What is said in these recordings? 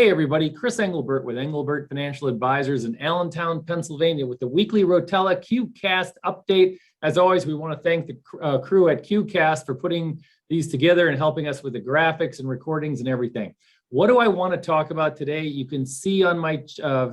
Hey everybody, Chris Englebert with Englebert Financial Advisors in Allentown, Pennsylvania with the weekly Rotella QCast update. As always, we want to thank the crew at QCast for putting these together and helping us with the graphics and recordings and everything. What do I want to talk about today? You can see on my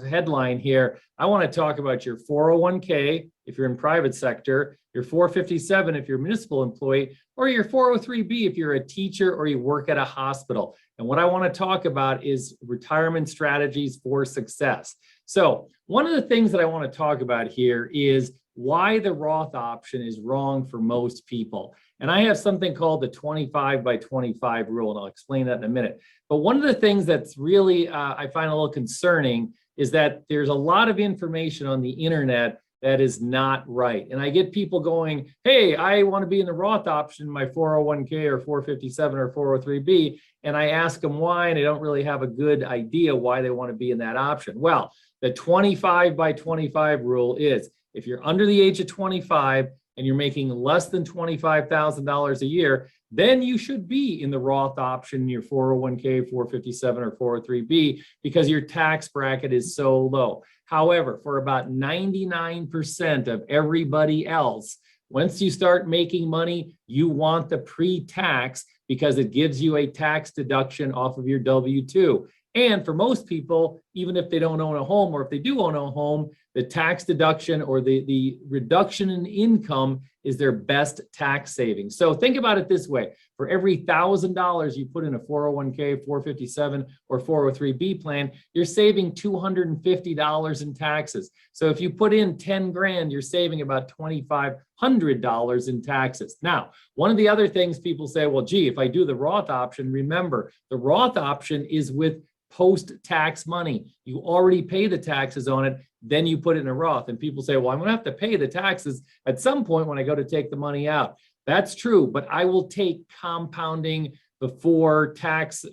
headline here, I want to talk about your 401k if you're in private sector, your 457 if you're a municipal employee, or your 403b if you're a teacher or you work at a hospital. And what I want to talk about is retirement strategies for success. So one of the things that I want to talk about here is why the Roth option is wrong for most people. And I have something called the 25 by 25 rule, and I'll explain that in a minute. But one of the things that's really, I find a little concerning is that there's a lot of information on the internet that is not right. And I get people going, hey, I want to be in the Roth option, my 401k or 457 or 403b. And I ask them why, and they don't really have a good idea why they want to be in that option. Well, the 25 by 25 rule is if you're under the age of 25 and you're making less than $25,000 a year, then you should be in the Roth option, your 401k, 457 or 403b, because your tax bracket is so low. However, for about 99% of everybody else, once you start making money, you want the pre-tax because it gives you a tax deduction off of your W-2. And for most people, even if they don't own a home or if they do own a home, the tax deduction or the reduction in income is their best tax savings. So think about it this way. For every $1,000 you put in a 401k, 457 or 403b plan, you're saving $250 in taxes. So if you put in 10 grand, you're saving about $2,500 in taxes. Now, one of the other things people say, well, gee, if I do the Roth option, remember the Roth option is with post-tax money. You already pay the taxes on it, then you put it in a Roth. And people say, well, I'm going to have to pay the taxes at some point when I go to take the money out. That's true, but I will take compounding before taxes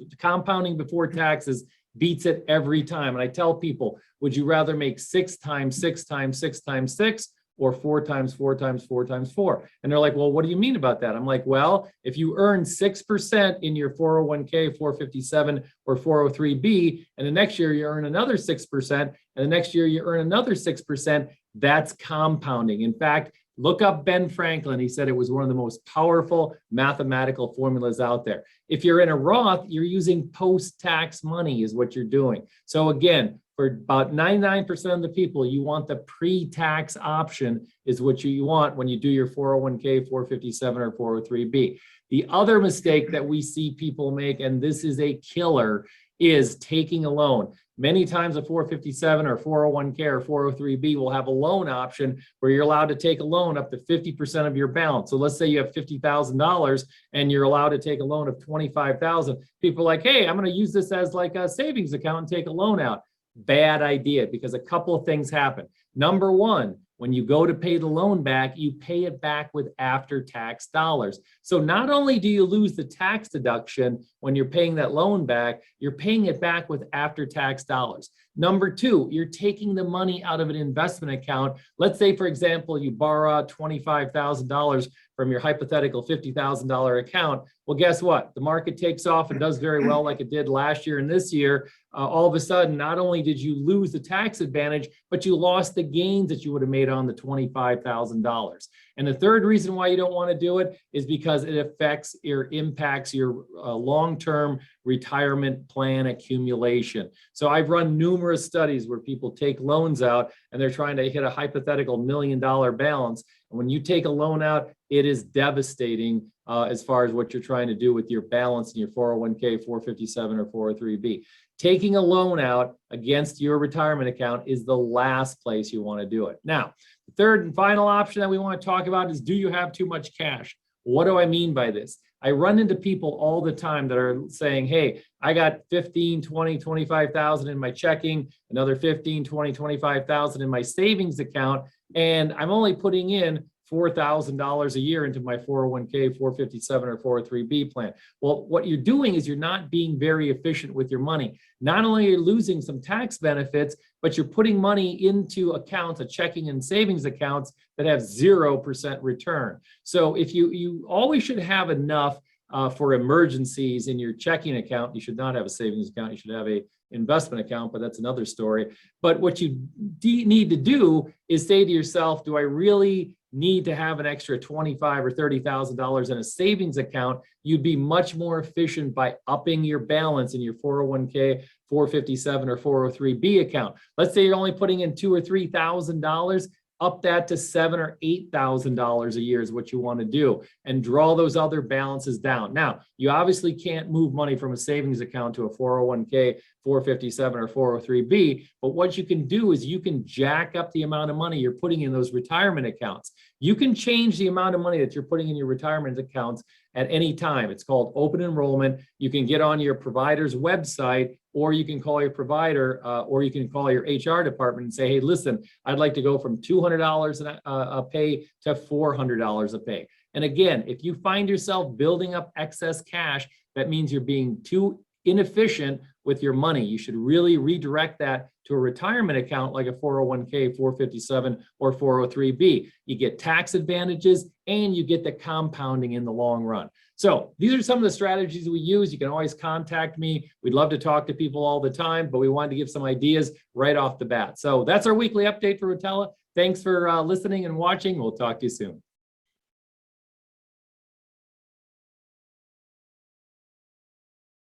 beats it every time. And I tell people, would you rather make 6 times 6 times 6 times 6 or 4 times 4 times 4 times 4? And they're like, well, what do you mean about that? I'm like, well, if you earn 6% in your 401k, 457 or 403b, and the next year you earn another 6%, and the next year you earn another 6%, that's compounding. In fact, look up Ben Franklin. He said it was one of the most powerful mathematical formulas out there. If you're in a Roth, you're using post-tax money is what you're doing. So again, for about 99% of the people, you want the pre-tax option is what you want when you do your 401k, 457 or 403b. The other mistake that we see people make, and this is a killer, is taking a loan. Many times a 457 or 401k or 403b will have a loan option where you're allowed to take a loan up to 50% of your balance. So let's say you have $50,000 and you're allowed to take a loan of $25,000. People are like, hey, I'm going to use this as like a savings account and take a loan out. Bad idea, because a couple of things happen. Number one, when you go to pay the loan back, you pay it back with after-tax dollars. So not only do you lose the tax deduction when you're paying that loan back, you're paying it back with after-tax dollars. Number two, you're taking the money out of an investment account. Let's say, for example, you borrow $25,000 from your hypothetical $50,000 account. Well, guess what? The market takes off and does very well like it did last year and this year. All of a sudden, not only did you lose the tax advantage, but you lost the gains that you would have made on the $25,000. And the third reason why you don't want to do it is because it affects or impacts your long-term retirement plan accumulation. So I've run numerous studies where people take loans out and they're trying to hit a hypothetical $1 million balance. And when you take a loan out, it is devastating as far as what you're trying to do with your balance in your 401k, 457 or 403b. Taking a loan out against your retirement account is the last place you want to do it. Now, the third and final option that we want to talk about is, do you have too much cash? What do I mean by this? I run into people all the time that are saying, hey, I got 15, 20, 25,000 in my checking, another 15, 20, 25,000 in my savings account, and I'm only putting in $4,000 a year into my 401k, 457 or 403b plan. Well, what you're doing is you're not being very efficient with your money. Not only are you losing some tax benefits, but you're putting money into accounts, checking and savings accounts that have 0% return. So if you always should have enough for emergencies in your checking account. You should not have a savings account. You should have a investment account, but that's another story. But what you need to do is say to yourself, do I really need to have an extra $25,000 or $30,000 in a savings account? You'd be much more efficient by upping your balance in your 401k, 457 or 403b account. Let's say you're only putting in $2,000 or $3,000. Up that to $7,000 or $8,000 a year is what you want to do, and draw those other balances down. Now, you obviously can't move money from a savings account to a 401k, 457 or 403b, but what you can do is you can jack up the amount of money you're putting in those retirement accounts. You can change the amount of money that you're putting in your retirement accounts at any time. It's called open enrollment. You can get on your provider's website, or you can call your provider, or you can call your HR department and say, hey, listen, I'd like to go from $200 a pay to $400 a pay. And again, if you find yourself building up excess cash, that means you're being too inefficient with your money. You should really redirect that to a retirement account like a 401k, 457 or 403b. You get tax advantages and you get the compounding in the long run. So these are some of the strategies we use. You can always contact me. We'd love to talk to people all the time, but we wanted to give some ideas right off the bat. So that's our weekly update for Rotella. Thanks for listening and watching. We'll talk to you soon.